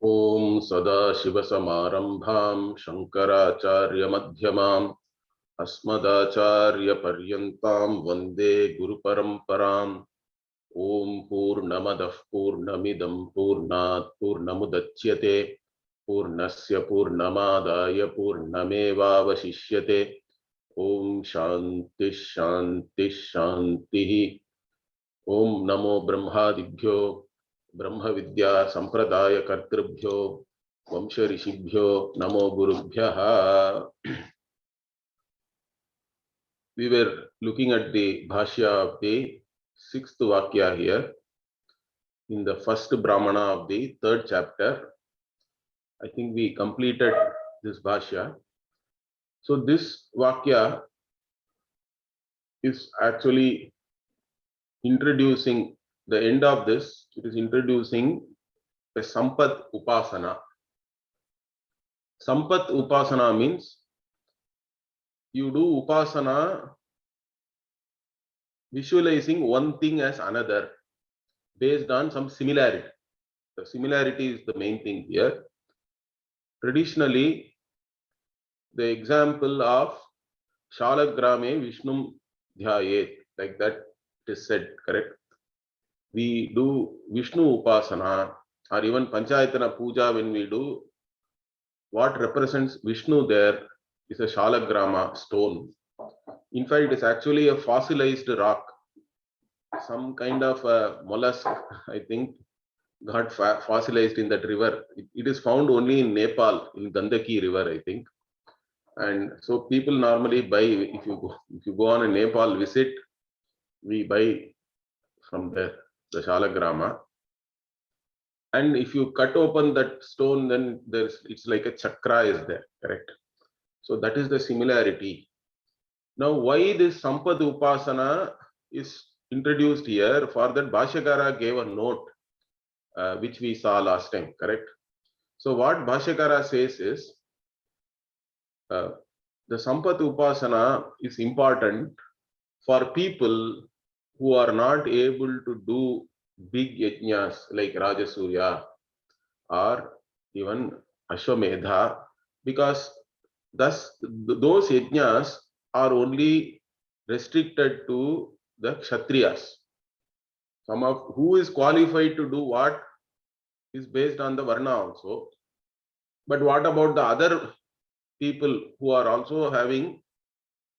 Om Sadashivasamarambham Shankaracharya Madhyamam Asmadacharya Paryantam Vande Guru Paramparam. Om Purnamadah Purnamidam Purnat Purnamudachyate Purnasya Purnamadaya Purnamevavashishyate. Om Shanti Shanti Shanti. Om Namo Brahmadibhyo Brahma Vidya Sampradaya Kartribhyo Vamsha Rishibhyo Namo Gurubhyaha. We were looking at the bhashya of the sixth vakya here in the first Brahmana of the third chapter. I think we completed this bhashya. So this vakya is actually introducing the end of this. It is introducing the Sampat Upasana. Sampat Upasana means you do Upasana visualizing one thing as another based on some similarity. The similarity is the main thing here. Traditionally, the example of Shalagrame Vishnum Dhyayet, like that it is said, correct? We do Vishnu Upasana or even Panchayatana Puja when we do, what represents Vishnu there is a Shalagrama stone. In fact, it is actually a fossilized rock. Some kind of a mollusk, I think, got fossilized in that river. It is found only in Nepal, in Gandaki river, I think. And so people normally buy, if you go on a Nepal visit, we buy from there the Shalagrama. And if you cut open that stone, then it's like a chakra is there, correct? So that is the similarity. Now, why this Sampad Upasana is introduced here? For that, Bhashyakara gave a note, which we saw last time, correct? So what Bhashyakara says is, the Sampad Upasana is important for people who are not able to do big yajnas like Rajasurya or even Ashwamedha, because thus those yajnas are only restricted to the Kshatriyas. Some of who is qualified to do what is based on the Varna also. But what about the other people who are also having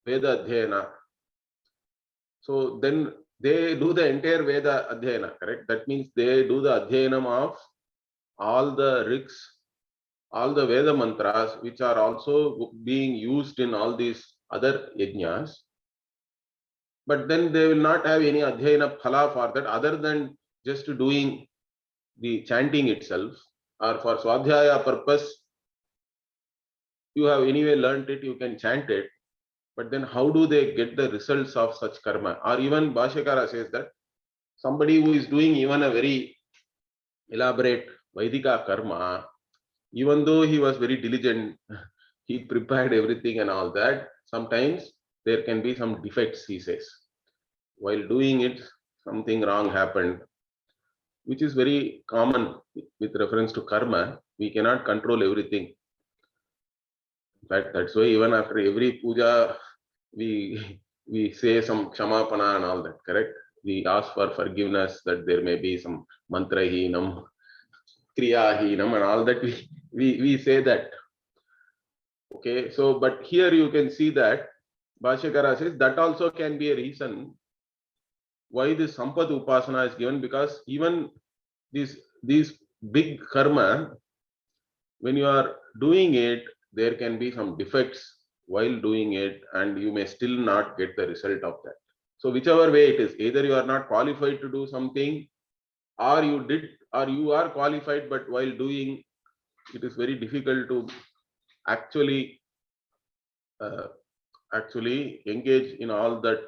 Veda Adhyayana? So then they do the entire Veda Adhyayana, correct? That means they do the Adhyayanam of all the rigs, all the Veda mantras, which are also being used in all these other yajnas. But then they will not have any Adhyayana phala for that, other than just doing the chanting itself, or for Swadhyaya purpose, you have anyway learnt it, you can chant it. But then how do they get the results of such karma? Or even Bhashyakara says that somebody who is doing even a very elaborate Vaidika karma, even though he was very diligent, he prepared everything and all that, sometimes there can be some defects, he says. While doing it, something wrong happened, which is very common with reference to karma. We cannot control everything. In fact, that's why even after every puja, we say some kshamapana and all that, correct? We ask for forgiveness, that there may be some mantrahinam, kriyahinam and all that, we say that. Okay, so but here you can see that Bhashyakara says that also can be a reason why this Sampad Upasana is given, because even these big karma, when you are doing it, there can be some defects while doing it, and you may still not get the result of that. So whichever way it is, either you are not qualified to do something, or you did, or you are qualified, but while doing, it is very difficult to actually engage in all that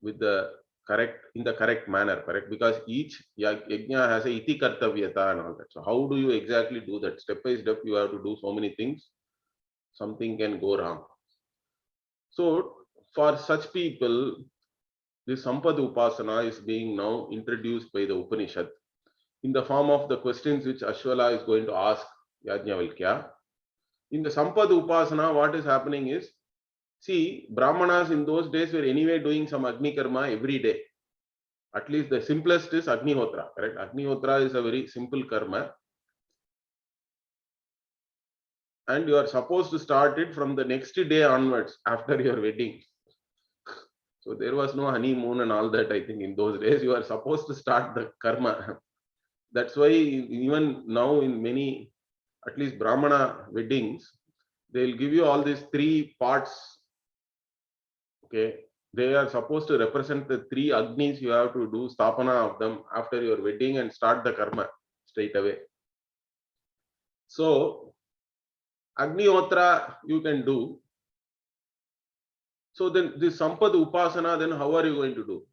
with the correct manner, correct? Because each yajna has a iti kartavyata and all that. So how do you exactly do that? Step by step, you have to do so many things. Something can go wrong. So for such people, this Sampad Upasana is being now introduced by the Upanishad. in the form of the questions which Ashwala is going to ask Yajnavalkya. In the Sampad Upasana, what is happening is, see, Brahmanas in those days were anyway doing some Agni Karma every day. At least the simplest is Agnihotra, correct? Agnihotra is a very simple karma. And you are supposed to start it from the next day onwards after your wedding. So there was no honeymoon and all that, I think, in those days. You are supposed to start the karma. That's why even now in many, at least Brahmana weddings, they'll give you all these three parts. Okay. They are supposed to represent the three Agnis. You have to do Stapana of them after your wedding and start the karma straight away. So, Agnihotra you can do. So then this Sampad Upasana, then how are you going to do?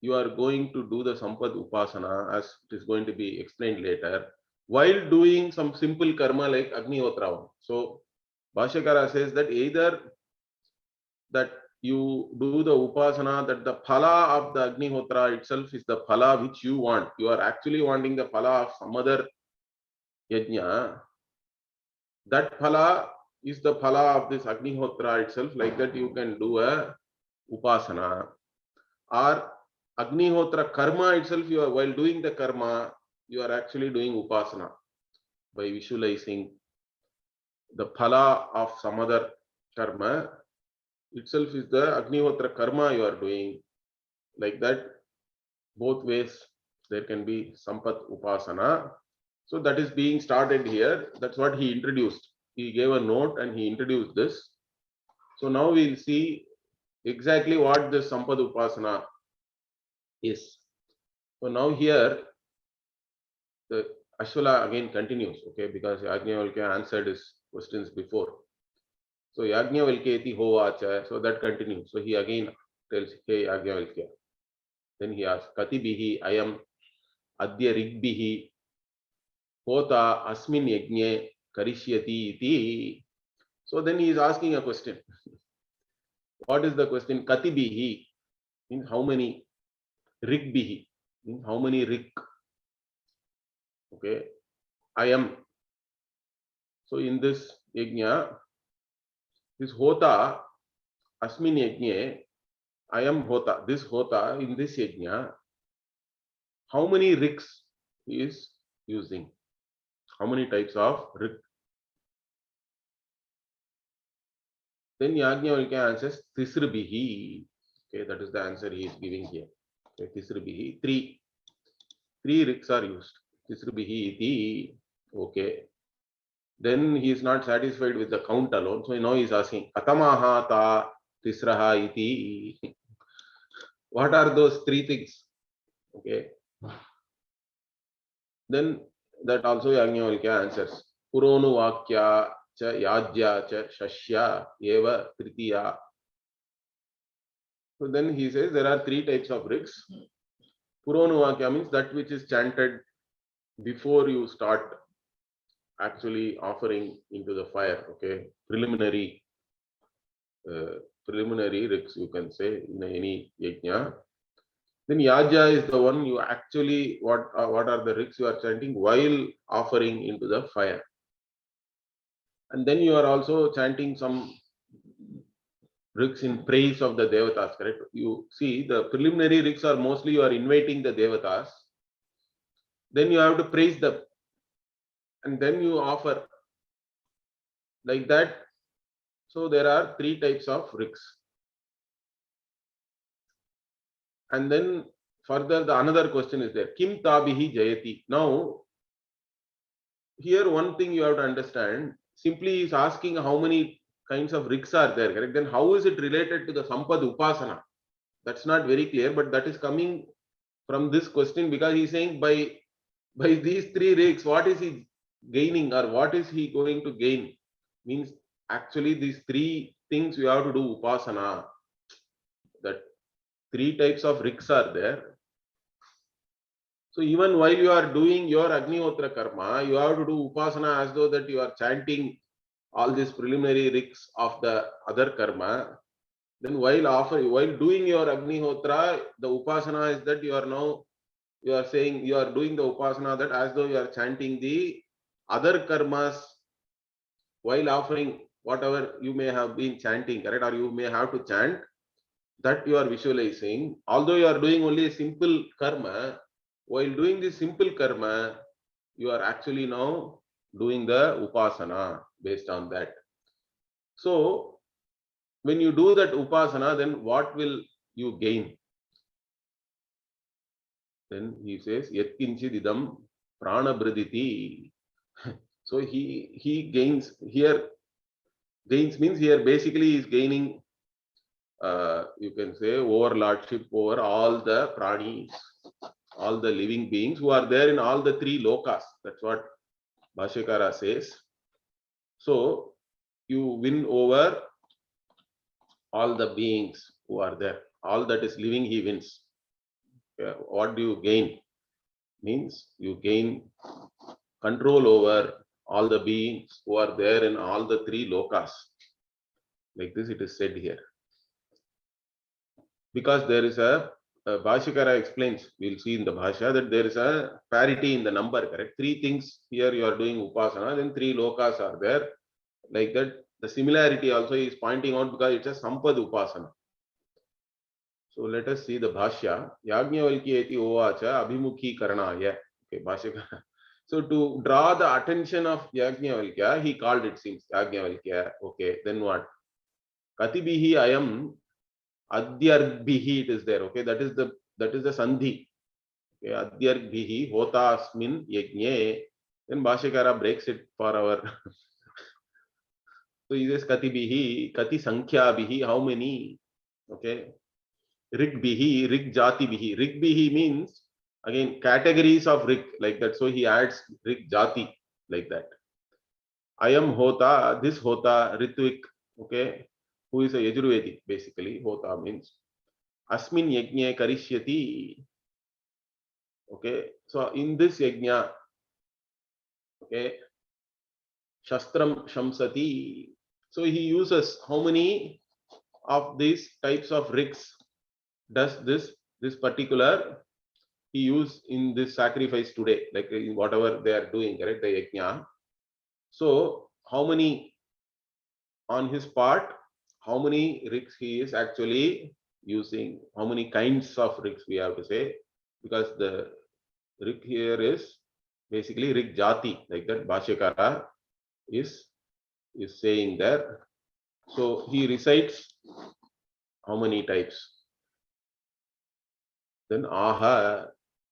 You are going to do the Sampad Upasana as it is going to be explained later, while doing some simple karma like Agnihotra. So Bhashyakara says that either that you do the Upasana, that the phala of the Agnihotra itself is the phala which you want. You are actually wanting the phala of some other yajna. That phala is the phala of this Agnihotra itself. Like that you can do a Upasana. Or Agnihotra karma itself, you are, while doing the karma, you are actually doing Upasana by visualizing the phala of some other karma itself is the Agnihotra karma you are doing. Like that, both ways there can be Sampat Upasana. So that is being started here. That's what he introduced. He gave a note and he introduced this. So now we'll see exactly what this Sampat Upasana is. So now here, the Ashwala again continues, okay, because Yajnavalkya answered his questions before. So Yajnavalkyeti hovacha, so that continues. So he again tells, hey Yajnavalkya. Then he asks, Katibihi ayam adya rigbihi hota asmin yajne karishyati iti. So then he is asking a question. What is the question? Katibihi means how many? Rigbihi means how many rig? Okay. Ayam. So in this yajna, this hota asmin yajne, ayam hota, this hota in this yajna, how many rigs he is using? How many types of rig? Then Yajnavalkya answers Tisrubihi. Okay, that is the answer he is giving here. Okay, Tisrubihi. Three rigs are used. Tisrubihi iti. Okay. Then he is not satisfied with the count alone. So now he is asking Katamaha ta Tisraha iti. What are those three things? Okay. Then that also Yajnavalkya answers. Puronu Vakya cha Yajya cha Shashya eva Tritiya. So then he says there are three types of rigs. Puronu Vakya means that which is chanted before you start actually offering into the fire. Okay, preliminary rigs you can say in any yajna. Then Yajya is the one you actually what are the rigs you are chanting while offering into the fire. And then you are also chanting some rigs in praise of the devatas, correct? You see the preliminary rigs are mostly you are inviting the devatas. Then you have to praise them. And then you offer like that. So there are three types of rigs. And then further the another question is there. Kim tabihi jayati. Now here one thing you have to understand, simply is asking how many kinds of rigs are there, correct? Then how is it related to the Sampad Upasana? That's not very clear, but that is coming from this question because he is saying by these three rigs, what is he gaining or what is he going to gain? Means actually these three things you have to do Upasana. That three types of rigs are there. So even while you are doing your Agnihotra karma, you have to do Upasana as though that you are chanting all these preliminary rigs of the other karma. Then while doing your Agnihotra, the Upasana is that you are now You are saying you are doing the upasana that as though you are chanting the other karmas while offering whatever you may have been chanting, correct? Or you may have to chant, that you are visualizing. Although you are doing only a simple karma, while doing this simple karma, you are actually now doing the upasana based on that. So when you do that upasana, then what will you gain? Then he says, Yatkinchididam pranabriditi. So he gains here. Gains means here basically is gaining, you can say, overlordship over all the pranis, all the living beings who are there in all the three lokas. That's what Bhashyakara says. So you win over all the beings who are there. All that is living, he wins. What do you gain? Means you gain control over all the beings who are there in all the three lokas. Like this it is said here. Because there is a Bhashyakara explains, we'll see in the Bhashya, that there is a parity in the number, correct? Three things here you are doing upasana, then three lokas are there. Like that, the similarity also is pointing out because it's a Sampad upasana. So let us see the Bhashya. Yajnavalkya eti ovacha abhimukhi karanaya. Okay, Bhashyakara. So to draw the attention of Yajnavalkya, he called it seems Yajnavalkya. Okay, then what? Katibihi ayam adyarbhihi, it is there. Okay, that is the sandhi. Okay, adyarbhihi hota asmin yajne. Then Bhashyakara breaks it for our. So he says katibihi, kati sankhyabihi, how many? Okay. Rigbihi, rig jati bihi. Rigbihi means again categories of rig, like that. So he adds rig jati, like that. Ayam hota, this hota, Ritvik, okay, who is a Yajurvedi, basically. Hota means Asmin yajna karishyati. Okay, so in this yajna, okay, Shastram Shamsati. So he uses how many of these types of rigs does this particular he use in this sacrifice today, like in whatever they are doing, correct? The yajna. So how many on his part, how many rigs he is actually using, how many kinds of rigs we have to say, because the rig here is basically rig jati, like that Bhashyakara is saying there. So he recites how many types. Then aha,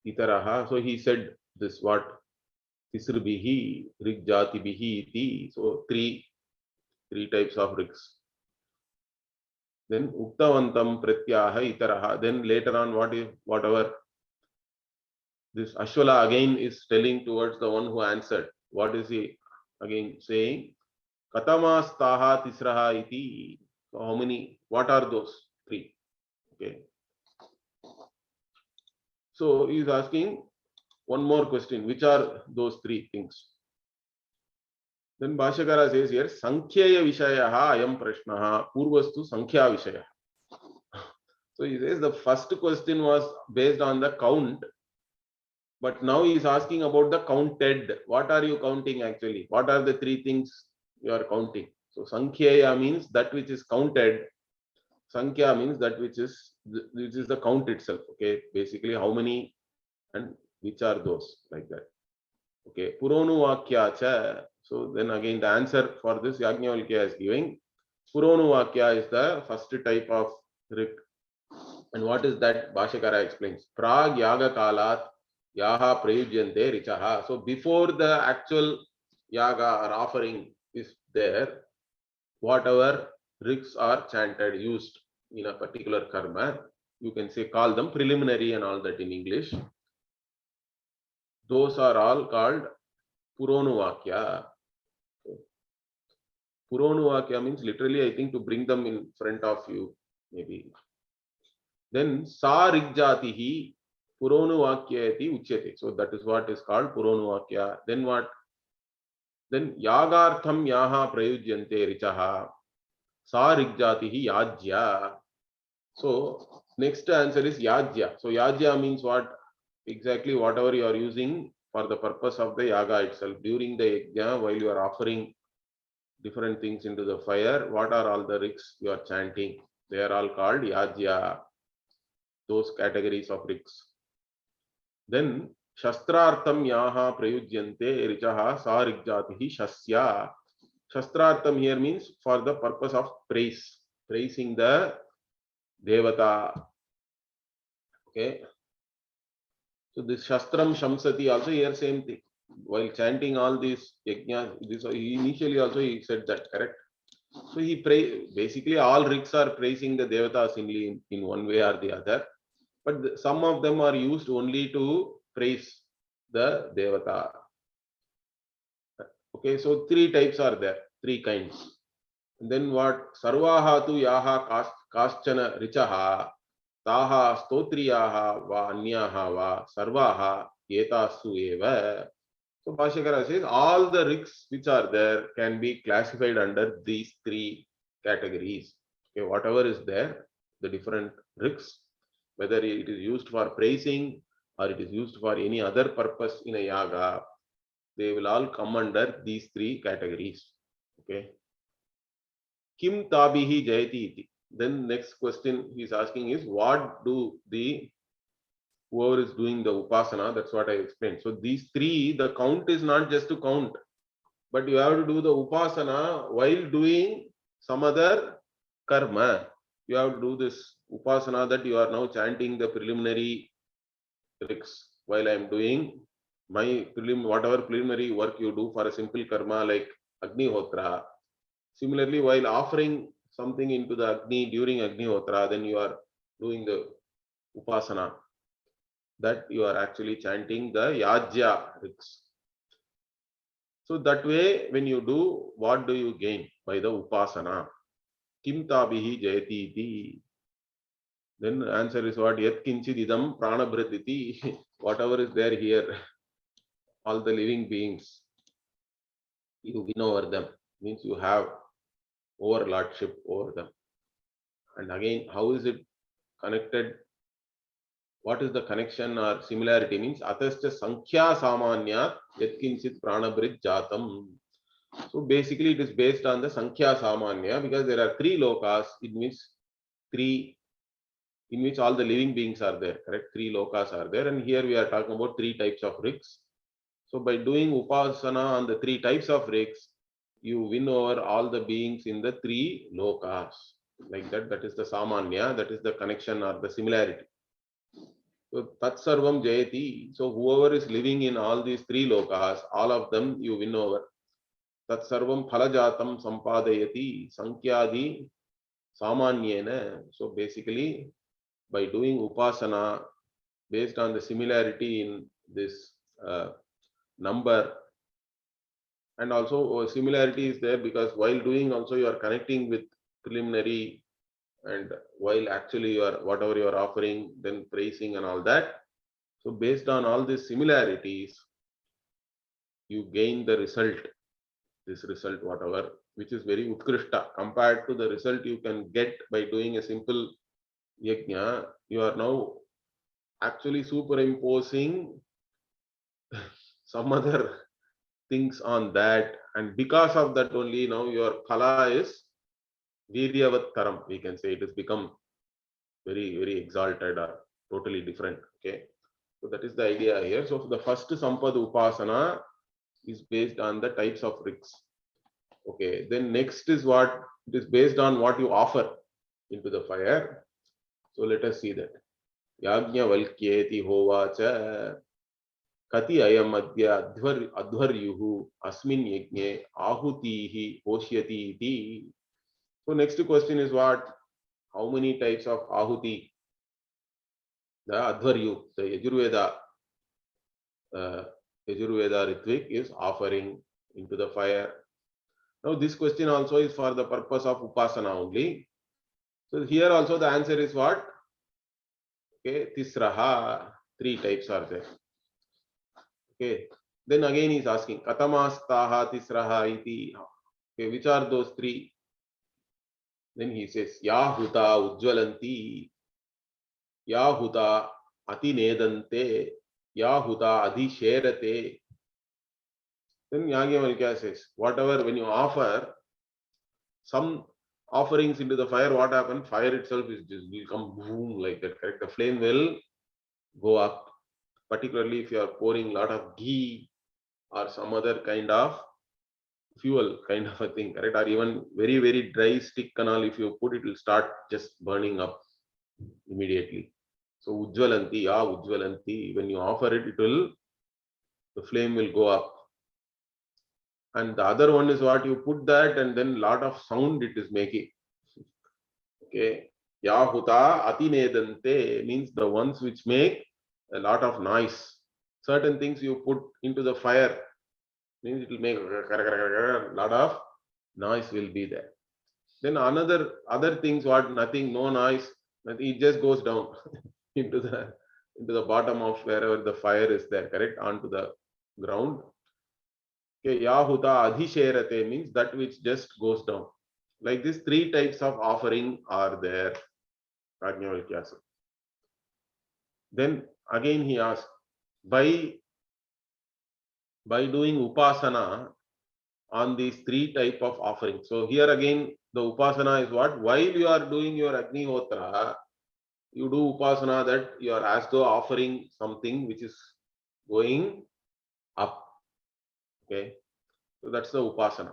itaraha. So he said this what? Tisrbihi, rig jati bihi iti. So three types of rigs. Then uktavantam pratyaha itaraha. Then later on, whatever this Ashwala again is telling towards the one who answered. What is he again saying? Katamastaha tisraha iti. So how many? What are those three? Okay. So he is asking one more question. Which are those three things? Then Bhashyakara says here, Sankhya Vishayaha ayam prashnaha purvastu Sankhya Vishaya. So he says the first question was based on the count, but now he is asking about the counted. What are you counting actually? What are the three things you are counting? So Sankhya means that which is counted. Sankhya means that which is the count itself. Okay, basically how many and which are those, like that. Okay, Puronu Vakya cha. So then again the answer for this Yajnavalkya is giving. Puronu Vakya is the first type of rig. And what is that? Bhashyakara explains. Prag Yaga Kalat Yaha Prayujyante Richaha. So before the actual Yaga or offering is there, whatever rigs are chanted, used in a particular karma, you can say call them preliminary and all that in English. Those are all called Puronu Vakya. Puronu Vakya means literally, I think, to bring them in front of you, maybe. Then Sa Rigjatihi Puronu Vakyati Uchyate. So that is what is called Puronu Vakya. Then what? Then Yagartham Yaha Prayujyante Richaha Sa Rigjatihi Yajya. So next answer is Yajya. So Yajya means what? exactly whatever you are using for the purpose of the yaga itself. During the yajna, while you are offering different things into the fire, what are all the rigs you are chanting? They are all called yajya, those categories of rigs. Then shastrartham yaha prayujyante richaha sa rigjatihi shasya. Shastrartham here means for the purpose of praise, praising the devata. Okay. So this Shastram Shamsati also here same thing. While chanting all these yajnas, this initially also he said that, correct? So he basically all rigs are praising the devatas in one way or the other, but some of them are used only to praise the devata. Okay, so three types are there, three kinds. And then what? Sarvaha tu yaha kaschana richaha taha stotriyaha va anyaha va sarvaha etasu eva. So Bhashyakara says all the rigs which are there can be classified under these three categories. Okay, whatever is there, the different rigs, whether it is used for praising or it is used for any other purpose in a yaga, they will all come under these three categories. Okay. Kim tabihi jayati iti. Then next question he is asking is, what do the whoever is doing the upasana, that's what I explained. So these three, the count is not just to count, but you have to do the upasana while doing some other karma. You have to do this upasana that you are now chanting the preliminary tricks while I am doing my whatever preliminary work you do for a simple karma like Agnihotra. Similarly, while offering something into the Agni during Agnihotra, then you are doing the upasana. That you are actually chanting the yajya riks. So that way, when you do, what do you gain by the upasana? Kim tabihi jayati iti. Then answer is what? Yat kinchid idam pranabhrititi. Whatever is there here, all the living beings, you win over them. Means you have overlordship over them. And again, how is it connected? What is the connection or similarity? Means atascha sankhya samanya yat kinchit pranabhrit jatam. So basically it is based on the sankhya samanya, because there are three lokas in which all the living beings are there, correct? Three lokas are there, and here we are talking about three types of rigs. So by doing upasana on the three types of rigs, you win over all the beings in the three lokas. Like that, that is the samanya, that is the connection or the similarity. So tat sarvam jayati. So whoever is living in all these three lokas, all of them you win over. Tat sarvam phalajatam sampadayati sankyadi samanyena. So basically, by doing upasana based on the similarity in this number, and also similarity is there because while doing also you are connecting with preliminary, and while actually you are whatever you are offering, then praising and all that. So based on all these similarities, you gain the result, this result whatever, which is very utkrishta compared to the result you can get by doing a simple yajna. You are now actually superimposing some other things on that, and because of that only now your phala is viryavat taram, we can say. It has become very exalted or totally different. Okay, so that is the idea here. So the first sampad upasana is based on the types of rigs. Okay, then next is what? It is based on what you offer into the fire. So let us see that. Yajnavalkyeti hovacha kati ayam adya adhvaryuhu asmin yajne ahutihi hoshyati iti. So next question is what? How many types of ahuti the adhvaryu, the Yajurveda Ritvik is offering into the fire? Now this question also is for the purpose of upasana only. So here also the answer is what? Okay, tisraha, three types are there. Okay, then again he is asking katamastaha tisraha iti. Okay, which are those three? Then he says yahuta ujvalanti, yahuta atinedante, Yahuta Adi Sherate. Then Yagyavalkya says, whatever, when you offer some offerings into the fire, what happens? Fire itself is just will come boom like that, correct? The flame will go up. Particularly if you are pouring a lot of ghee or some other kind of fuel kind of a thing, correct? Or even very, very dry stick canal, if you put, it will start just burning up immediately. So Ujvalanti, ya Ujvalanti, when you offer it, the flame will go up. And the other one is what you put that and then lot of sound it is making. Okay. Yahuta atinedante means the ones which make a lot of noise. Certain things you put into the fire means it will make a lot of noise will be there. Then other things what nothing, no noise, nothing, it just goes down into the bottom of wherever the fire is there, correct, onto the ground. Okay, Yahuta adhisherate means that which just goes down. Like this, three types of offering are there. Then again he asks, by doing upasana on these three type of offerings. So here again the upasana is what? While you are doing your Agnihotra, you do upasana that you are as though offering something which is going up. Okay, so that's the upasana.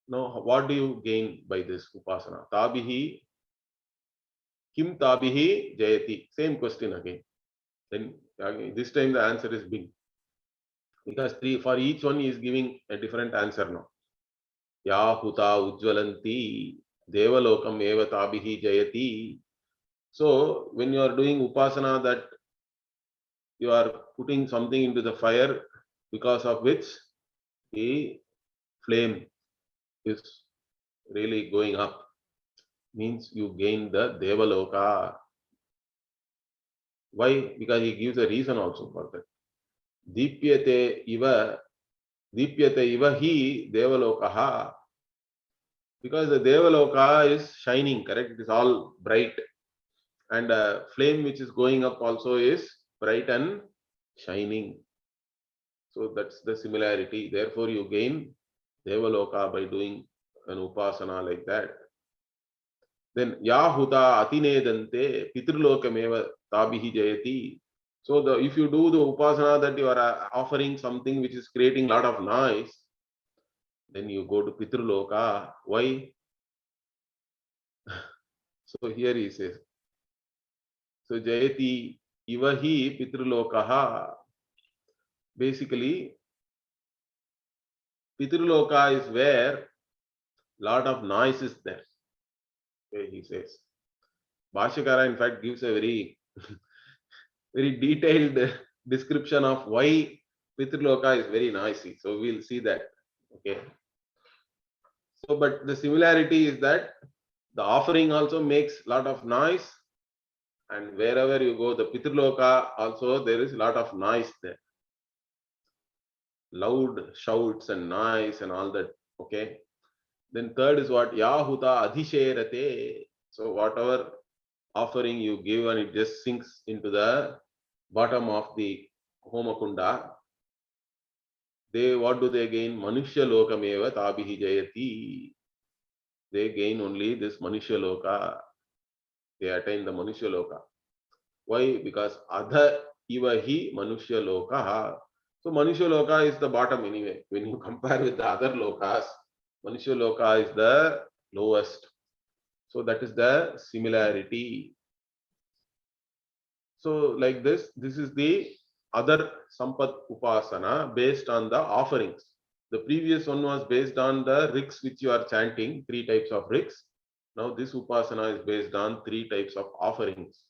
Now, what do you gain by this upasana? Tabihi, kim tabihi jayati? Same question again. Then again, this time the answer is big. Because for each one he is giving a different answer now. Yahuta ujvalanti, devalokam eva tabihi jayati. So, when you are doing upasana that you are putting something into the fire because of which the flame is really going up, means you gain the Devaloka. Why? Because he gives a reason also for that. Dipyate iva hi Devalokaha. Because the Devaloka is shining, correct? It is all bright. And flame which is going up also is bright and shining. So that's the similarity. Therefore, you gain Devaloka by doing an upasana like that. Then Yahuta atinedante pitrulokam tabihi jayati. So if you do the upasana that you are offering something which is creating a lot of noise, then you go to Pitruloka. Why? So here he says, so Jayati ivahi Pitrulokaha. Basically, Pitruloka is where lot of noise is there. Okay, he says. Bhashyakara in fact gives a very very detailed description of why Pitruloka is very noisy. So we'll see that. Okay. So, but the similarity is that the offering also makes a lot of noise, and wherever you go, the Pitruloka also there is a lot of noise there. Loud shouts and noise and all that. Okay. Then third is what? Yahuta adhisherate. So whatever offering you give and it just sinks into the bottom of the Homakunda, what do they gain? Manushya lokameva tabihi jayati. They gain only this Manushya loka. They attain the Manushya loka. Why? Because adha ivahi Manushya loka. So Manushya loka is the bottom anyway. When you compare with the other lokas, Manushya loka is the lowest. So that is the similarity. So like this is the other Sampat Upasana based on the offerings. The previous one was based on the rigs which you are chanting, three types of rigs. Now this Upasana is based on three types of offerings.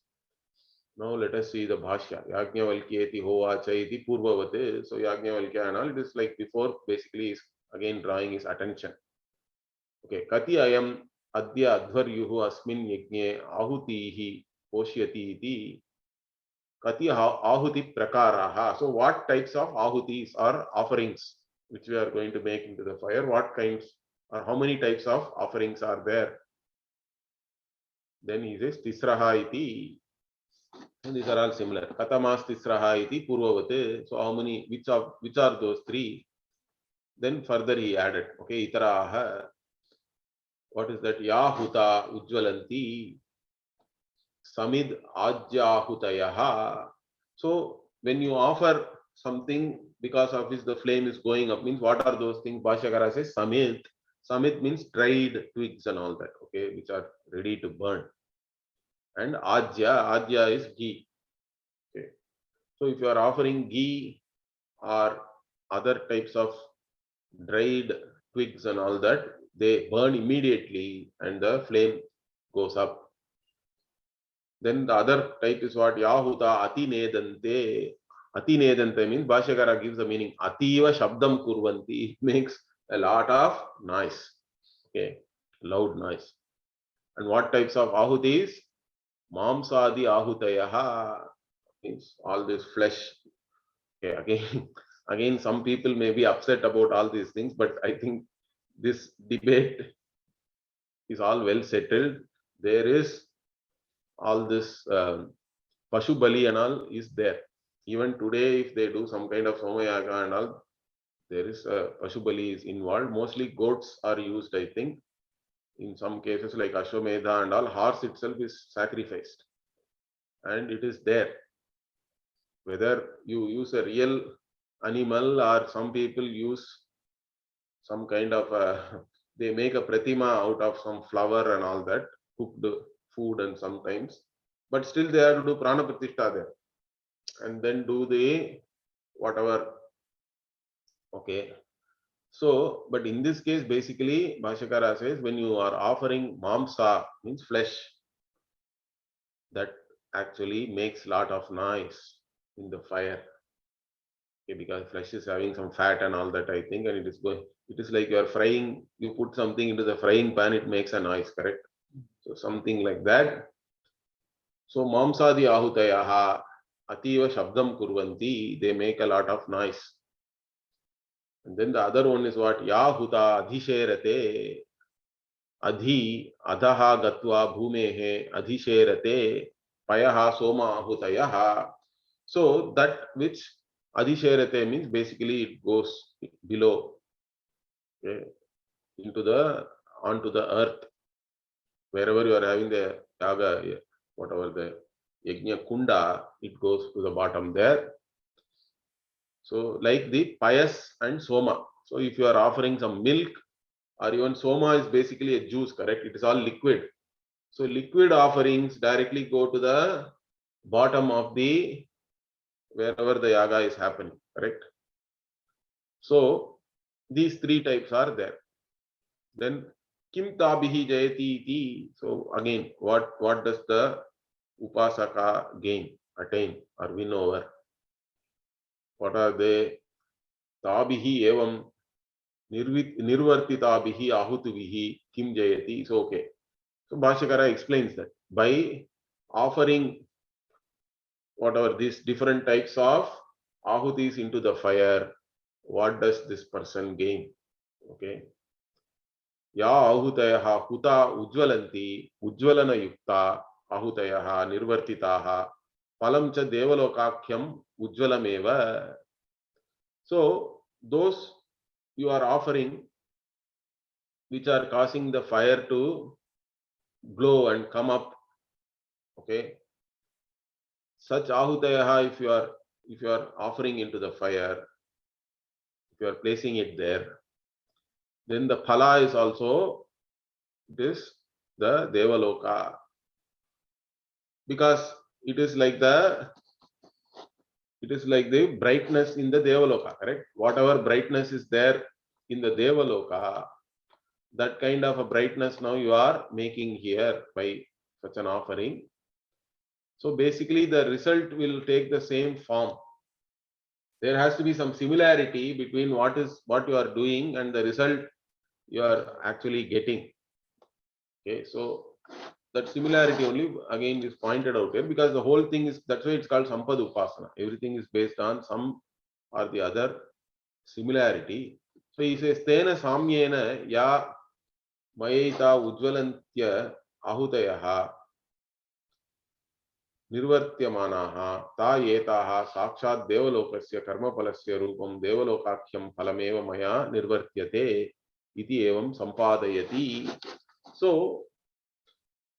Now let us see the Bhashya. Yajnavalkyeti hovacha iti purvavate. So Yajnavalkya and all, it is like before, basically is again drawing his attention. Okay, Kati ayam adya advaryuhu asmin yajne ahutihi poshyati iti. Kati ahuti prakaraha. So what types of ahutis or offerings which we are going to make into the fire? What kinds or how many types of offerings are there? Then he says Tisraha iti. And these are all similar. Katamastisraha iti purvavate. So how many, which are those three? Then further he added, okay, itaraha. What is that? Yahuta ujvalanti samid ajyahutayaha. So when you offer something because of which the flame is going up, means what are those things? Bhashyakara says samid. Samid means dried twigs and all that, okay, which are ready to burn. And ajya is ghee. Okay. So if you are offering ghee or other types of dried twigs and all that, they burn immediately and the flame goes up. Then the other type is what? Yahuta ati nedante. Ati nedante means Bhashyakara gives the meaning. Ativa shabdam kurvanti. It makes a lot of noise. Okay, loud noise. And what types of ahutis? Mamsadi ahutayaha means all this flesh. Okay, again, some people may be upset about all these things, but I think this debate is all well settled. There is all this Pashu Bali and all is there. Even today, if they do some kind of Somayaga and all, there is a Pashu Bali is involved. Mostly goats are used, I think. In some cases like Ashwamedha and all, horse itself is sacrificed. And it is there. Whether you use a real animal or some people use some kind of they make a pratima out of some flour and all that, cooked food and sometimes, but still they have to do prana pratishtha there and then do the whatever. Okay, so but in this case basically Bhashyakara says when you are offering mamsa means flesh, that actually makes lot of noise in the fire. Okay, because flesh is having some fat and all that, I think, and it is like you are frying, you put something into the frying pan, it makes a noise, correct? So something like that. So mamsadi ahutayaha ativa shabdam kurvanti, they make a lot of noise. And then the other one is what? Yahuta adhisherate. Adhi adaha gatva bhumehe adhisherate payaha soma ahutayaha. So that which adhisherate means basically it goes below, okay, into the onto the earth. Wherever you are having the yaga, whatever the yajna kunda, it goes to the bottom there. So like the payas and soma. So if you are offering some milk or even soma is basically a juice, correct? It is all liquid. So liquid offerings directly go to the bottom of the wherever the yaga is happening, correct? So these three types are there. Then kim tabihi jayati iti. So again, what does the upasaka gain, attain or win over? What are they? Tabihi evam nirvartitabihi ahutuvihi kim jayati. So okay. So Bhashyakara explains that by offering whatever these different types of ahutis into the fire, what does this person gain? Okay. Ya ahutayaha huta ujvalanti ujvalana yukta ahutayaha nirvartitaha palam cha devalokakhyam ujvalameva. So those you are offering which are causing the fire to glow and come up, okay, such ahutayaha, if you are offering into the fire, if you are placing it there, then the phala is also this the devaloka, because it is like the brightness in the devaloka, correct? Whatever brightness is there in the devaloka, that kind of a brightness now you are making here by such an offering. So basically the result will take the same form. There has to be some similarity between what you are doing and the result you are actually getting. Okay, so that similarity only again is pointed out here, because the whole thing is, that's why it's called Sampad Upasana. Everything is based on some or the other similarity. So he says Tena Samyena Ya Mayeta Ujvalantya Ahutayaha. निर्वर्त्यमानाः ता एताः साक्षात् देवलोकस्य कर्मफलस्य रूपं देवलोकाख्यं फलमेव मया निर्वर्त्यते इति एवं सम्पादयति. So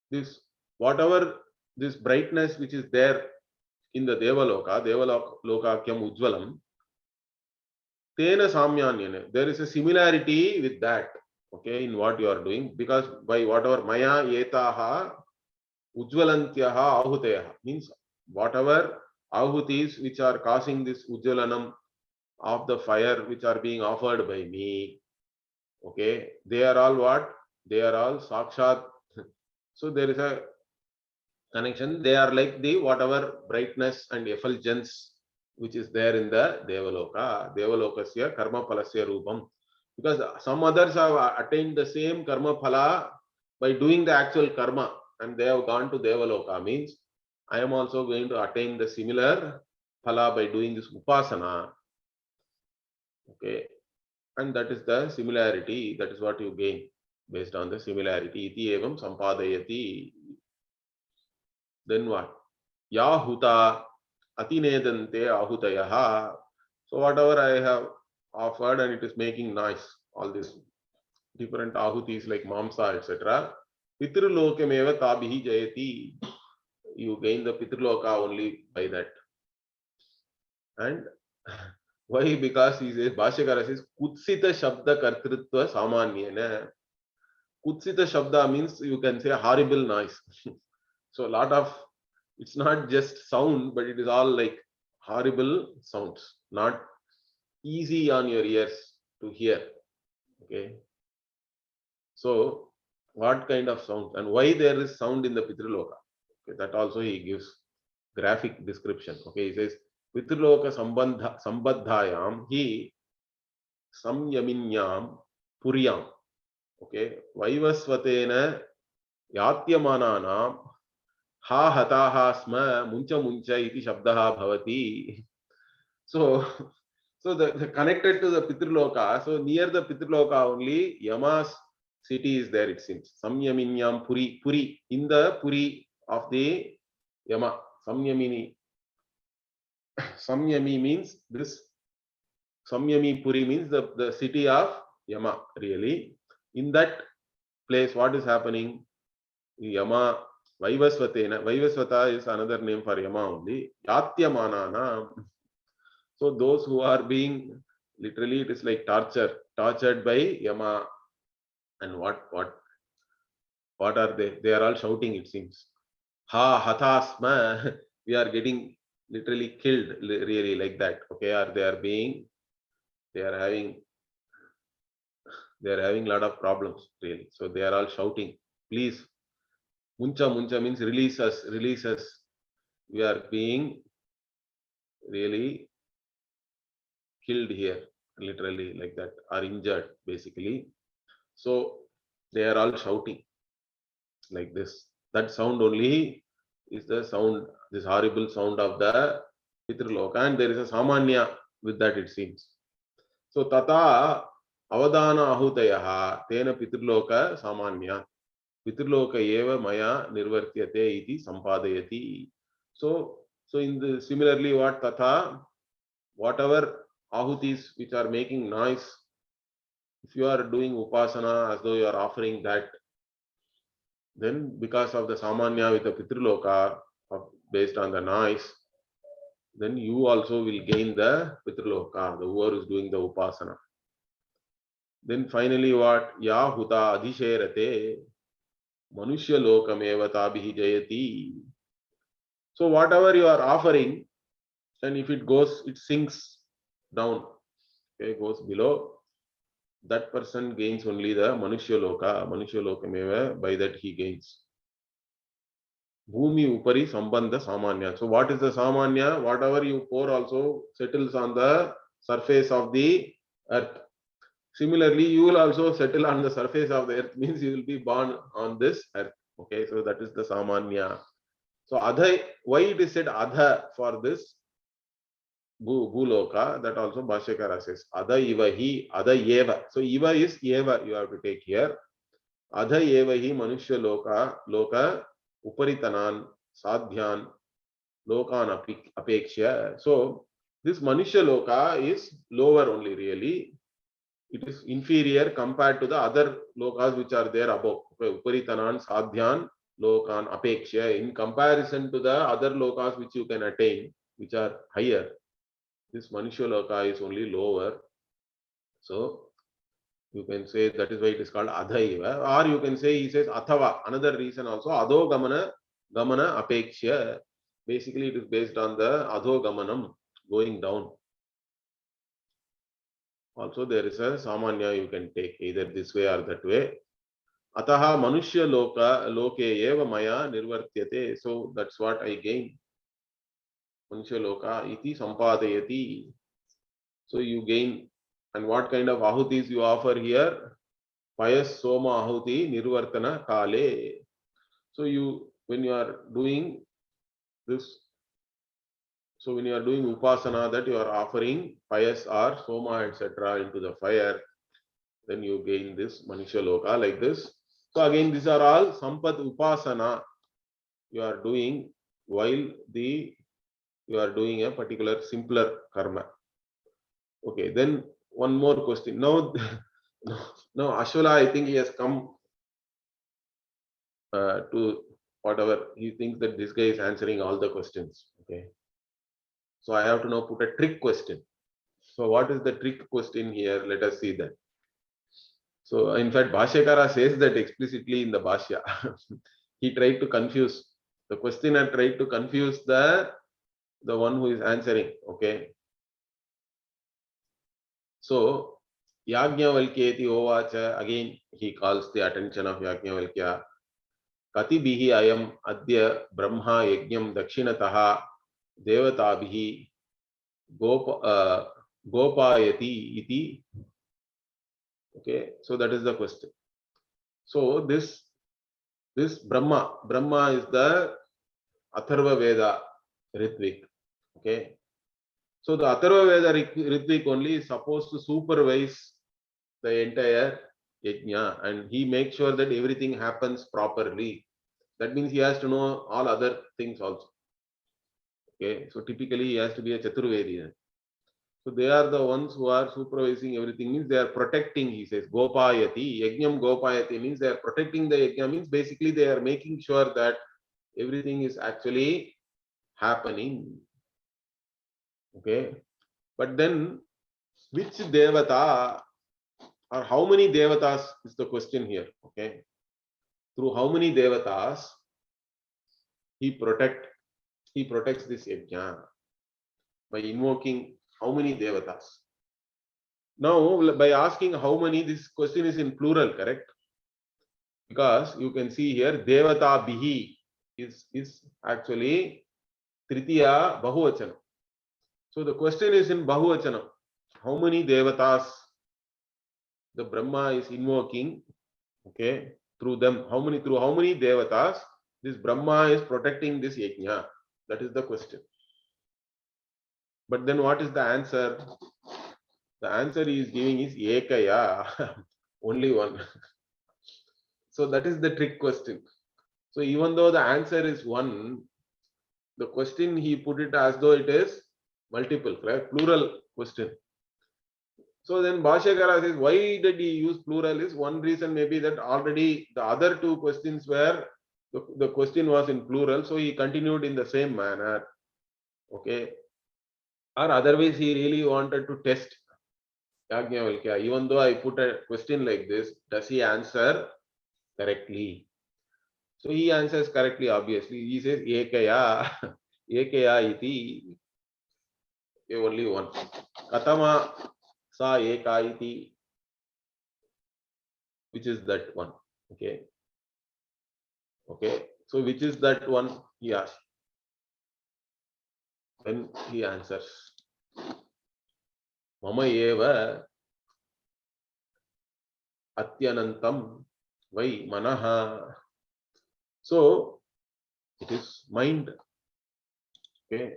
this whatever this brightness which is there in the devalokakyam ujvalam, tena samyanyane, there is a similarity with that, okay, in what you are doing, because by whatever maya etaha ujvalantyaha ahutayaha, means whatever ahutis which are causing this ujvalanam of the fire which are being offered by me, okay, they are all what? They are all sakshat. So there is a connection. They are like the whatever brightness and effulgence which is there in the Devaloka. Devalokasya karma phalasya rupam. Because some others have attained the same karma phala by doing the actual karma and they have gone to Devaloka. Means I am also going to attain the similar phala by doing this upasana. Okay. And that is the similarity. That is what you gain based on the similarity. Iti evam sampadayati. Then what? Yahuta atinedante ahutayaha. So whatever I have offered and it is making noise, all these different ahutis like mamsa, etc. Pitrulokemeva tabihi jayati. You gain the Pitrloka only by that. And why? Because he says, Bhashyakara says, Kutsita Shabda Kartritva Samanyena. Kutsita Shabda means you can say horrible noise. So a lot of, it's not just sound, but it is all like horrible sounds, not easy on your ears to hear. Okay. So what kind of sound and why there is sound in the Pitraloka? Okay, that also he gives graphic description. Okay, he says, Pitraloka sambandhayam hi samyaminyam puryam. Okay, vaivasvatena yatyamananam ha hataha sma muncha muncha iti shabdaha bhavati. So, the connected to the Pitraloka, so near the Pitraloka only Yama's city is there, it seems. Samyaminyam Puri, in the Puri of the Yama. Samyamini. Samyami means this. Samyami Puri means the city of Yama, really. In that place, what is happening? Yama Vaivasvatena. Vaivasvata is another name for Yama only. Yatyamanana. So those who are being, literally it is like tortured by Yama. And what are they? They are all shouting, it seems. Ha hatasma. We are getting literally killed, really, like that. Okay, or they are having a lot of problems, really. So they are all shouting, please. Muncha means release us. We are being really killed here, literally like that, or injured, basically. So they are all shouting like this. That sound only is the sound, this horrible sound of the Pitraloka, and there is a Samanya with that, it seems. So tata avadana ahutayaha tena Pitraloka Samanya. Pitraloka eva maya nirvartyate iti sampadayati. So in the similarly, what tata, whatever ahutis which are making noise, if you are doing upasana as though you are offering that, then because of the samanya with the Pitraloka based on the noise, then you also will gain the Pitraloka, the whoever is doing the upasana. Then finally what? Yahuta adhisherate manushya lokameva tabihi jayati. So whatever you are offering, and if it goes, it sinks down, okay, goes below, that person gains only the manushya lokameva, by that he gains. Bhumi upari sambandha samanya. So what is the samanya? Whatever you pour also settles on the surface of the earth. Similarly, you will also settle on the surface of the earth, means you will be born on this earth. Okay, so that is the samanya. So adha, why it is said adha for this bhuloka, that also Bhashyakara says adha iva hi adha eva. So iva is eva, you have to take here. Adha eva hi manushya loka uparitanaan sadhyan lokan apekshya. So this Manushya Loka is lower only really. It is inferior compared to the other lokas which are there above. Uparitanan, Sadhyan, Lokan, Apekshya. In comparison to the other lokas which you can attain, which are higher, this Manushya Loka is only lower. So you can say that is why it is called Adhaiva. Or you can say, he says Athava. Another reason also, Adho Gamana Apekshya. Basically, it is based on the Adho Gamanam, going down. Also, there is a Samanya you can take either this way or that way. Ataha Manushya Loke Eva Maya Nirvartyate. So that's what I gain. Manushya Loka iti Sampadayati. So you gain. And what kind of ahutis you offer here? Payas Soma Ahuti Nirvartana Kale. So when you are doing this, so when you are doing upasana, that you are offering payas or soma, etc. into the fire, then you gain this Manushya Loka like this. So again, these are all Sampad Upasana you are doing while you are doing a particular simpler karma. Okay, then one more question. Now, Ashwala, I think he has come to whatever he thinks that this guy is answering all the questions. Okay, so I have to now put a trick question. So what is the trick question here? Let us see that. So in fact, Bhashyakara says that explicitly in the Bhashya. He tried to confuse, the questioner tried to confuse the one who is answering. Okay. So Yajnavalkyeti Ovacha, again he calls the attention of Yajnavalkya. Katibihi ayam adya brahma yajnam dakshinataha devatabihi gopayati iti. Okay, so that is the question. So this Brahma is the Atharva Veda Ritvik. Okay, so the Atharva Veda Ritvik only is supposed to supervise the entire yajna, and he makes sure that everything happens properly. That means he has to know all other things also. Okay, so typically he has to be a Chaturvedi. So they are the ones who are supervising everything, means they are protecting, he says, Gopayati, Yajnam Gopayati means they are protecting the yajna, means basically they are making sure that everything is actually happening. Okay, but then which Devata or how many Devatas is the question here. Okay, through how many Devatas he protects this yajna by invoking how many Devatas. Now, by asking how many, this question is in plural, correct? Because you can see here, Devata Bihi is actually Tritiya Bahuvachana. So the question is in Bahuvachana. How many Devatas the Brahma is invoking? Okay, through them, through how many Devatas this Brahma is protecting this yajna? That is the question. But then what is the answer? The answer he is giving is Ekaya, only one. So that is the trick question. So even though the answer is one, the question he put it as though it is multiple, right? Plural question. So then Bhashyakara says, why did he use plural is one reason maybe that already the other two questions were, the question was in plural, so he continued in the same manner. Okay. Or otherwise he really wanted to test Yajnavalkya. Even though I put a question like this, does he answer correctly? So he answers correctly, obviously. He says, Ekaya, Ekaya iti, only one. Katama sa eka iti, which is that one. Okay. Okay. So which is that one? He asks. Then he answers. Mama eva atyanantam vai manaha. So it is mind. Okay.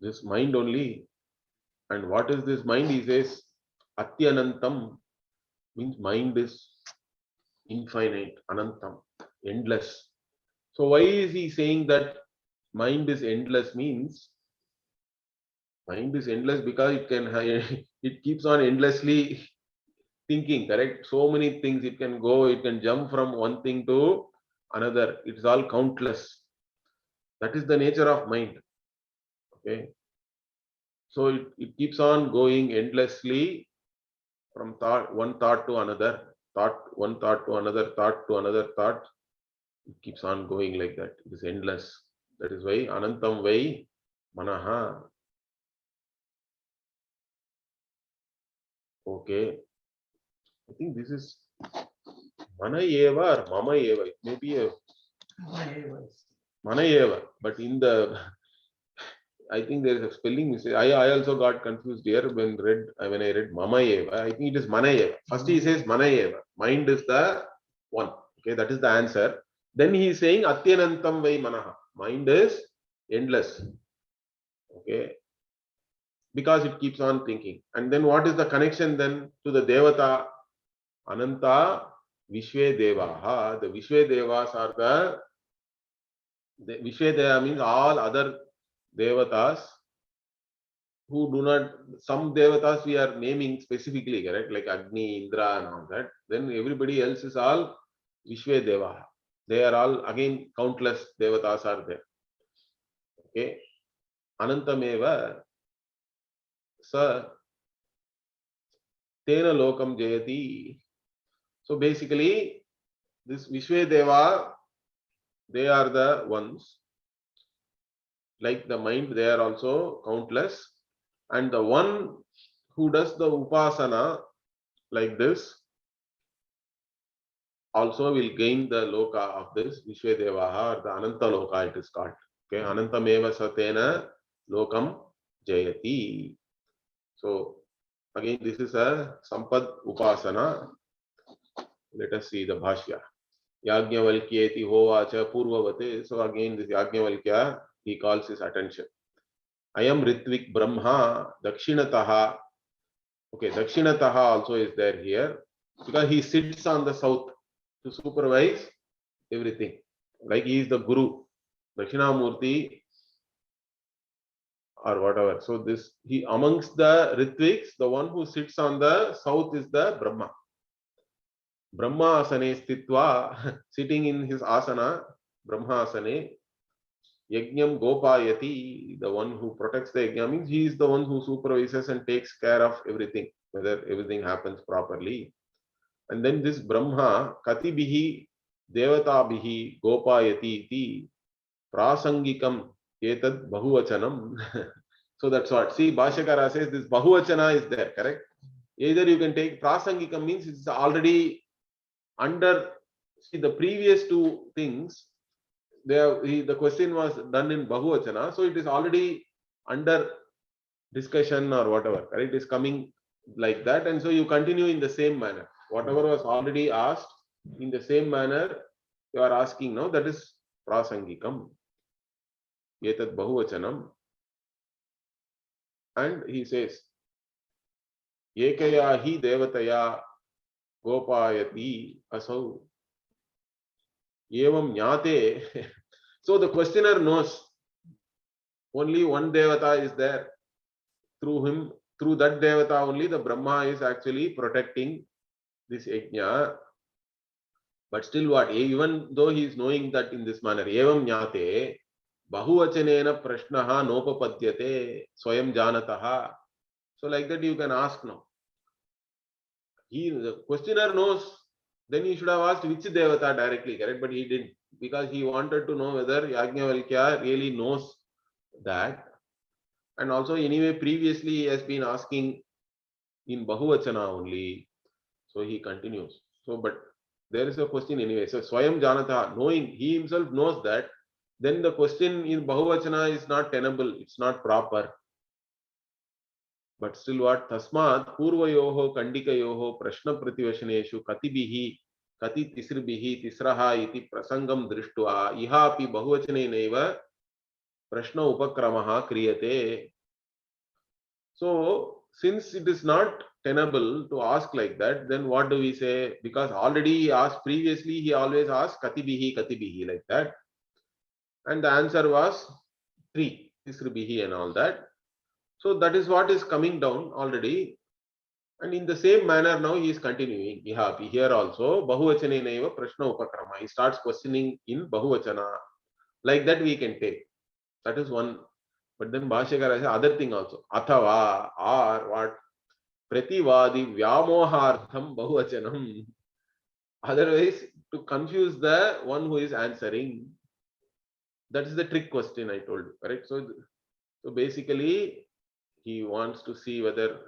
This mind only. And what is this mind? He says atyanantam means mind is infinite, anantam, endless. So why is he saying that mind is endless means mind is endless because it can it keeps on endlessly thinking, correct? So many things it can go, it can jump from one thing to another. It is all countless. That is the nature of mind. Okay. So it keeps on going endlessly from one thought to another, one thought to another, thought to another thought. It keeps on going like that. It is endless. That is why Anantam Vai Manaha. Okay. I think this is Mana Eva or Mama Eva. It may be a Mana Eva. But in the I think there is a spelling mistake. I also got confused here when I read Mama Eva. I think it is Mana Eva. First he says Mana Eva. Mind is the one. Okay, that is the answer. Then he is saying Atyanantam Vai Manaha. Mind is endless. Okay. Because it keeps on thinking. And then what is the connection then to the Devata? Ananta Vishwe Devaha. The Vishwe Devas are the Vishwe Deva means all other Devatas who do not, some Devatas we are naming specifically, correct? Like Agni, Indra and all that. Then everybody else is all Vishwe Devaha. They are all, again, countless Devatas are there. Okay. Anantameva Sa Tena Lokam Jayati. So basically, this Vishwe Deva, they are the ones. Like the mind, they are also countless. And the one who does the upasana like this also will gain the loka of this Vishwe Devaha or the Ananta Loka it is called. Okay, Anantameva Satena Lokam Jayati. So again, this is a Sampad Upasana. Let us see the Bhashya. Yajnavalkyeti hovacha purvavate. So again, this Yajnavalkya, he calls his attention. Ayam Ritvik Brahma Dakshinataha. Okay, Dakshinataha also is there here because he sits on the south to supervise everything. Like he is the Guru, Dakshinamurti or whatever. So this, he amongst the Ritviks, the one who sits on the south is the Brahma. Brahma asane stitva, sitting in his asana, Brahma asane, Yajnam Gopayati, the one who protects the yajna means he is the one who supervises and takes care of everything, whether everything happens properly. And then this Brahma, Katibihi Devatabihi Gopayati iti Prasangikam Etad Bahuvachanam. So that's what. See, Bhashyakara says this Bahuvachana is there, correct? Either you can take Prasangikam means it's already under, see the previous two things, the question was done in Bahuvachana, so it is already under discussion or whatever, correct? It is coming like that, and so you continue in the same manner. Whatever was already asked, in the same manner you are asking now, that is Prasangikam. Etat Bahuvachanam. And he says, Ekaya hi devataya gopayati asau. Evam nyate. So the questioner knows only one devata is there. Through him, through that devata only, the Brahma is actually protecting this yajna. But still what? Even though he is knowing that in this manner, evam nyate, bahuvachanena prashnaha nopapadyate swayam janataha. So like that you can ask now. The questioner knows, then he should have asked which devata directly, correct? But he didn't, because he wanted to know whether Yajnavalkya really knows that. And also anyway, previously he has been asking in Bahuvachana only. So he continues. So, but there is a question anyway. So Swayam Janata, knowing, he himself knows that, then the question in Bahuvachana is not tenable, it's not proper. But still what? Tasmat Purvayoho Kandikayoho Prashna Prativashaneshu Katibihi Kati Tisribihi Tisraha iti Prasangam Drishtva Ihapi Bahuvachane Neva Prashna Upakramaha Kriyate. So since it is not tenable to ask like that, then what do we say? Because already he asked previously, he always asked Katibihi like that. And the answer was tree, Tisribihi and all that. So that is what is coming down already. And in the same manner now he is continuing. Here also, Bahuvachanenaiva Prashna Upakrama. He starts questioning in Bahuvachana. Like that we can take. That is one. But then Bhashyakara says other thing also. Athava or what? Prativadi Vyamohartham Bahuvachanam. Otherwise, to confuse the one who is answering. That is the trick question I told you. Correct? So basically, he wants to see whether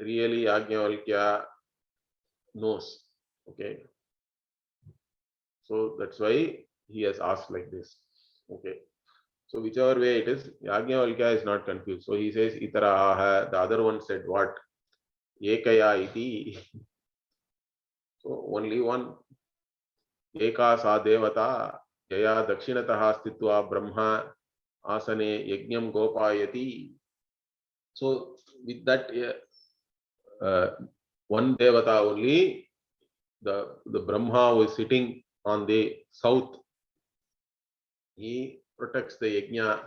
really Yajnavalkya knows. Okay. So that's why he has asked like this. Okay. So whichever way it is, Yajnavalkya is not confused. So he says Itara. The other one said what? Ekaya iti. So only one. Eka sa devata. Jaya dakshinataha stitva brahma asane yajnam gopayati. So with that one devata only, the Brahma who is sitting on the south, he protects the yajna.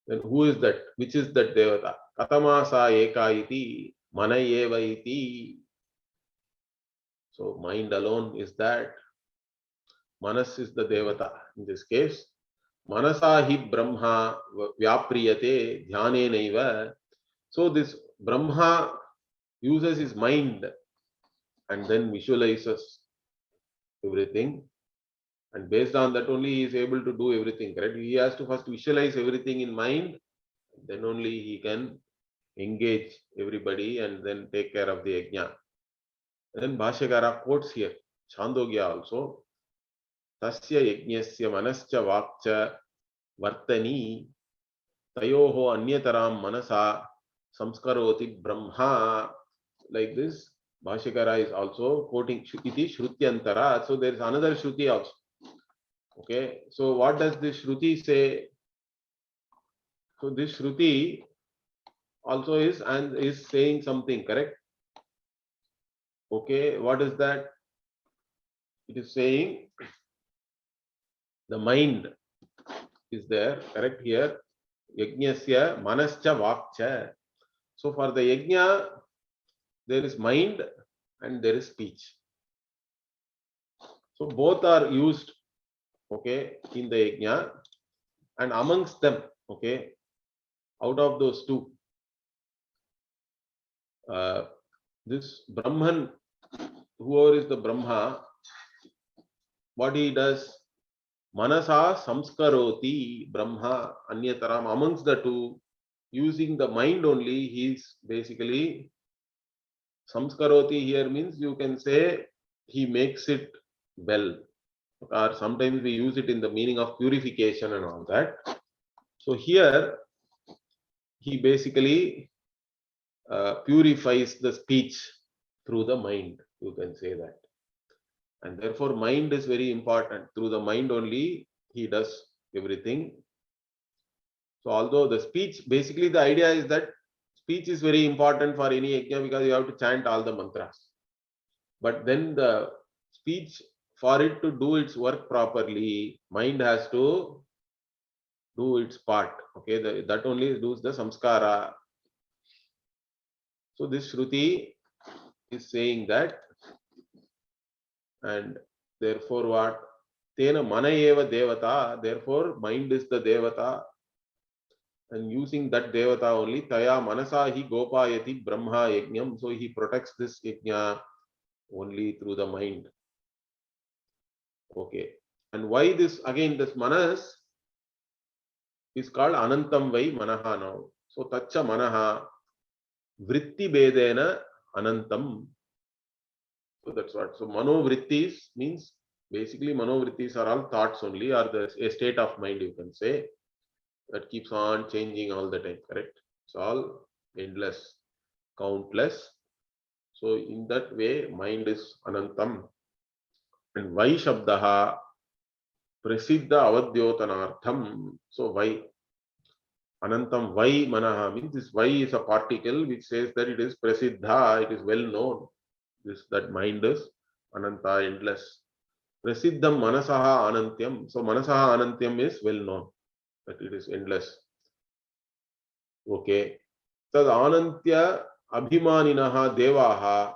Then who is that? Which is that devata? Katamasa eka iti manayeva iti. So mind alone is that. Manas is the devata in this case. Manasa hi Brahma vyapriyate dhyane naiva. So this Brahma uses his mind and then visualizes everything. And based on that only he is able to do everything, correct? He has to first visualize everything in mind, then only he can engage everybody and then take care of the yajna. And then Bhashyakara quotes here, Chandogya also, Tasya yajnasya manascha vakcha vartani tayoho anyataram manasa samskaroti brahma. Like this, Bhashyakara is also quoting iti shrutyantara. So there is another shruti also. Okay, so what does this Shruti say? So this Shruti also is saying something, correct? Okay, what is that? It is saying the mind is there, correct here. Yajnasya manascha vakcha. So for the yajna, there is mind and there is speech. So both are used, okay, in the yajna, and amongst them, okay, out of those two, this Brahman, whoever is the Brahma, what he does, Manasa samskaroti Brahma anyataram, amongst the two, using the mind only, he is basically samskaroti here means you can say he makes it well, or sometimes we use it in the meaning of purification and all that. So here he basically purifies the speech through the mind, you can say that. And therefore mind is very important. Through the mind only he does everything. So although the speech, basically the idea is that speech is very important for any yajna because you have to chant all the mantras. But then the speech, for it to do its work properly, mind has to do its part. Okay, that only does the samskara. So this Shruti is saying that, and therefore what? Tena mana eva devata, therefore mind is the devata. And using that devata only, taya manasa hi gopayati brahma yajnam. So he protects this yajna only through the mind. Okay. And why this, again, this manas is called anantam vai manaha now. So tacha manaha vritti bedena anantam. So that's what. So mano vrittis means basically mano vrittis are all thoughts only, or a state of mind, you can say, that keeps on changing all the time, correct? It's all endless, countless. So in that way, mind is anantam. And vai shabdaha prasiddha avadyotanartham. So vai, anantam vai manaha means this vai is a particle which says that it is prasiddha, it is well known. That mind is ananta, endless. Prasiddham manasaha anantyam. So manasaha anantyam is well known. that it is endless. Okay. Tad anantya abhimaninaha devaha.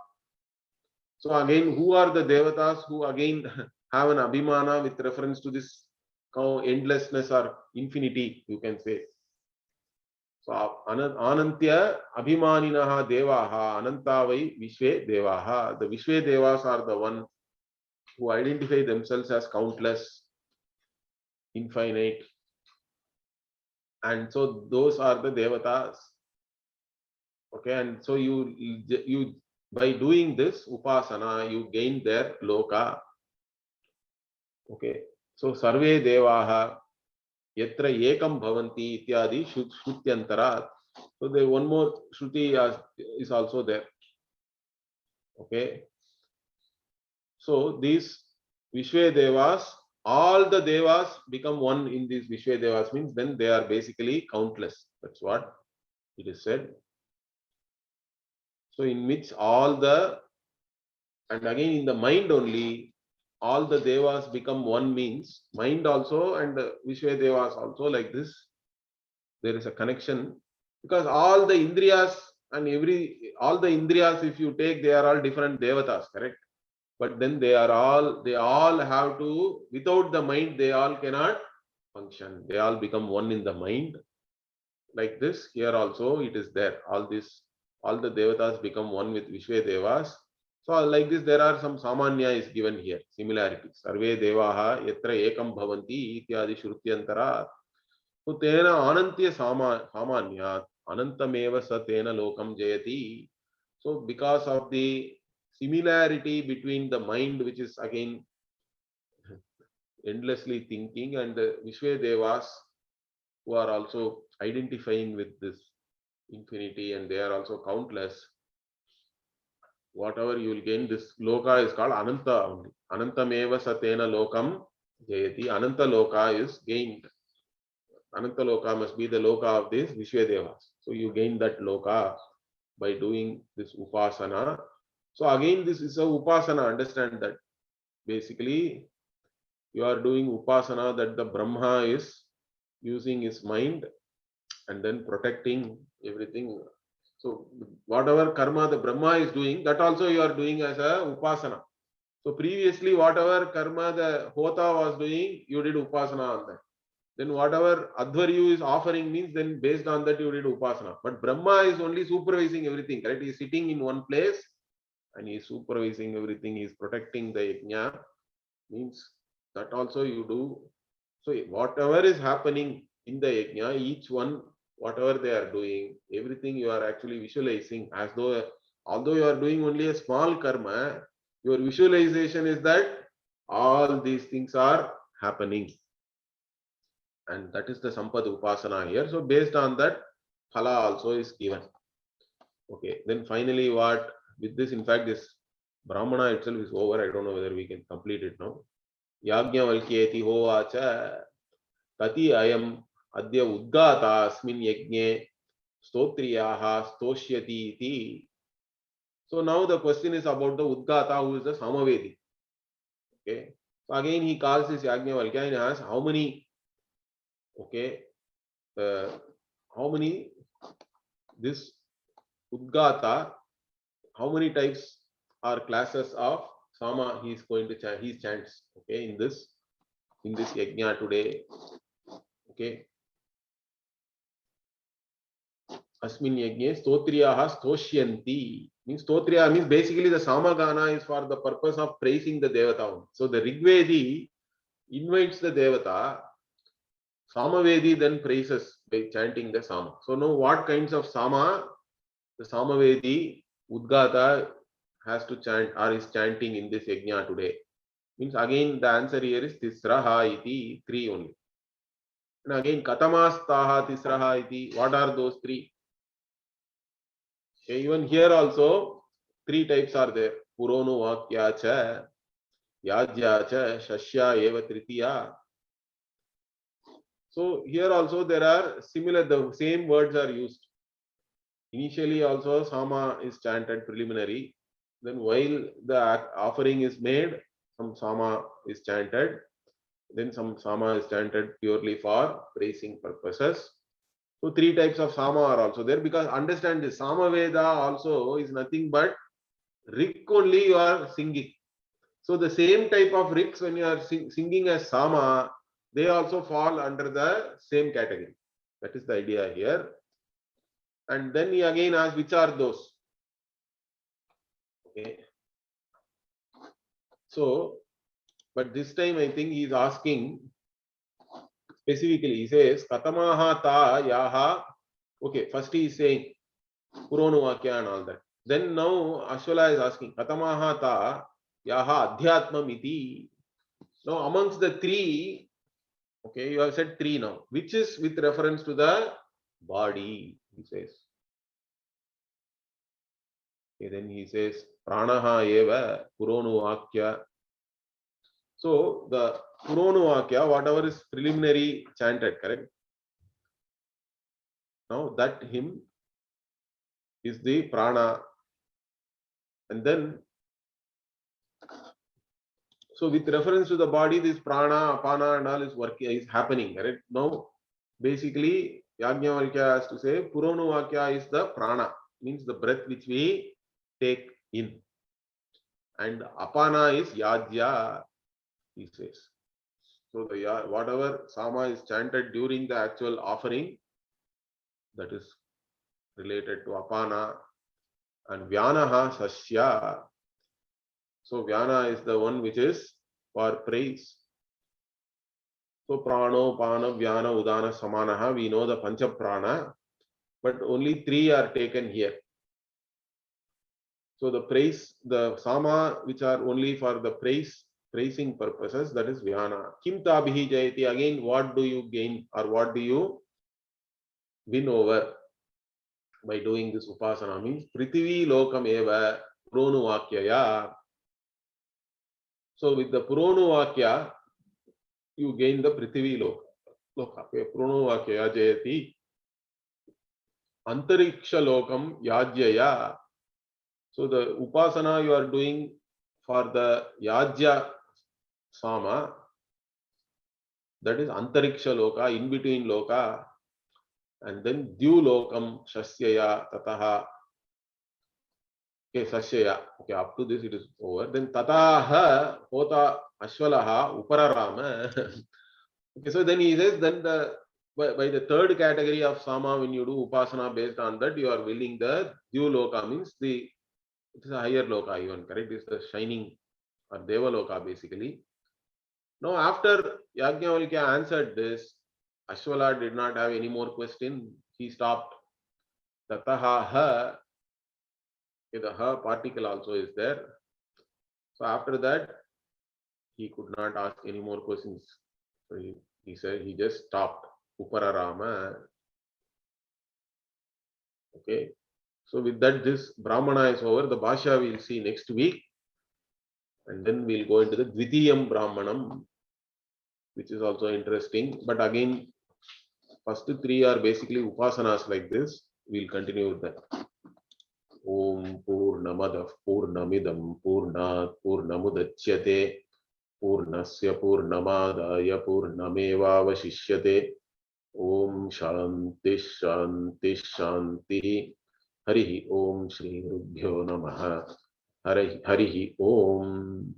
So again, who are the devatas who again have an abhimana with reference to this endlessness or infinity, you can say. So anantya abhimaninaha devaha anantavai vishve devaha. The vishve devas are the one who identify themselves as countless, infinite, and so those are the devatas. Okay, and so you by doing this upasana, you gain their loka. Okay, so sarve devaha yatra ekam bhavanti ityadi shrutyantara. So there one more shruti is also there. Okay, so these Vishwe Devas, all the Devas become one in these Vishwe Devas, means then they are basically countless. That's what it is said. So in which all the, and again in the mind only, all the Devas become one, means mind also and Vishwe Devas also, like this. There is a connection because all the Indriyas and all the Indriyas, if you take, they are all different Devatas, correct? But then they all have to, without the mind, they all cannot function. They all become one in the mind. Like this, here also it is there. All the devatas become one with Vishwe Devas. So like this, there are some samanya is given here, similarities. Sarve devaha yatra ekam bhavanti ityadi shrutyantara. So tena anantya samanyat anantameva sa tena lokam jayati. So because of the similarity between the mind, which is again endlessly thinking, and the Vishwe Devas, who are also identifying with this infinity, and they are also countless. Whatever you will gain, this loka is called Ananta only. Anantameva satena lokam jayati. Ananta loka is gained. Ananta loka must be the loka of these Vishwe Devas. So you gain that loka by doing this upasana. So again, this is a upasana. Understand that basically you are doing upasana, that the Brahma is using his mind and then protecting everything. So whatever karma the Brahma is doing, that also you are doing as a upasana. So previously whatever karma the Hota was doing, you did upasana on that. Then whatever Advaryu is offering means, then based on that you did upasana. But Brahma is only supervising everything, correct? He is sitting in one place and he is supervising everything. He is protecting the yajna, means that also you do. So whatever is happening in the yajna, each one, whatever they are doing, everything you are actually visualizing, as though, although you are doing only a small karma, your visualization is that all these things are happening. And that is the Sampad Upasana here. So based on that, phala also is given. Okay, then finally what, with this, in fact, this Brahmana itself is over. I don't know whether we can complete it now. Yajnavalkyeti hovacha tati ayam adya udgata asmin yajne stotriyaha stoshyati iti. So now the question is about the Udgata, who is the Samavedi. Okay, so again he calls this Yajnavalkya and asks how many, okay, how many this Udgata, how many types or classes of Sama he is going to chant, he chants, okay, in this yajna today. Okay, Asmin yajne stotriyaha stoshyanti, means stotriya means basically the Samagana is for the purpose of praising the Devata. So the Rigvedi invites the Devata, Samavedi then praises by chanting the Sama. So now what kinds of Sama the Samavedi Udgata has to chant or is chanting in this yajna today? Means again the answer here is Tisraha iti, three only. And again Katamastaha Tisraha iti, what are those three? Okay, even here also three types are there. Purono Vakya cha, Yajya cha, Shashya eva tritiya. So here also there are similar, the same words are used. Initially also Sama is chanted preliminary. Then while the offering is made, some Sama is chanted. Then some Sama is chanted purely for praising purposes. So three types of Sama are also there, because understand this, Sama Veda also is nothing but Rik only you are singing. So the same type of Riks when you are singing as Sama, they also fall under the same category. That is the idea here. And then he again asks, which are those? Okay. So, but this time I think he is asking specifically. He says, Katamaha ta yaha. Okay, first he is saying Puronu Vakya and all that. Then now Ashwala is asking, Katamaha ta yaha adhyatmam iti. Now amongst the three, okay, you have said three now. Which is with reference to the body, he says. Okay, then he says, Pranaha eva Puronu Vakya. So the Puronu Vakya, whatever is preliminary chanted, correct? Now that hymn is the prana. And then, so with reference to the body, this prana, apana and all is working, is happening, correct? Now, basically, Yajnavalkya has to say, Puronu Vakya is the prana, means the breath which we take in. And apana is Yajya, he says. So the whatever Sama is chanted during the actual offering, that is related to apana. And Vyanaha Sasya. So Vyana is the one which is for praise. So Prano, Pana, Vyana, Udana, Samanaha, we know the Pancha Prana, but only three are taken here. So the praise, the Sama which are only for the praising purposes, that is Vyana. Kim Tabihi Jayati, again, what do you gain or what do you win over by doing this Upasana? Means Prithvi Lokam Eva Puronu Vakyaya. So with the Puronu Vakya, you gain the Prithvi Loka. Puronu Vakya Jayati. Antariksha Lokam Yajyaya. So the Upasana you are doing for the Yajya Sama, that is Antariksha Loka, in between Loka. And then Dyu Lokam Shasyaya Tataha. Okay, Sasyaya. Okay, up to this it is over. Then Tataha Hota Ashwalaha Upararama. Okay, so then he says, then by the third category of Sama, when you do Upasana based on that, you are willing the Dyu Loka, means it is a higher Loka even, correct? It is the shining or Deva Loka basically. Now after Yajnavalkya answered this, Ashwala did not have any more question. He stopped. Tataha ha. Okay, the ha particle also is there. So after that, he could not ask any more questions. So he said, he just stopped. Upararama. Okay. So with that, this Brahmana is over. The Bhashya we'll see next week. And then we'll go into the Dvitiyam Brahmanam, which is also interesting. But again, first three are basically Upasanas like this. We'll continue with that. Om Purnamadav Purnamidam Purnat Purnamudachyate Purnasya Purnamadaya Purnameva Vashishyate. Om Shanti Shanti Shanti. Harihi Om Shri Rubhyo Namaha. Harihi Om.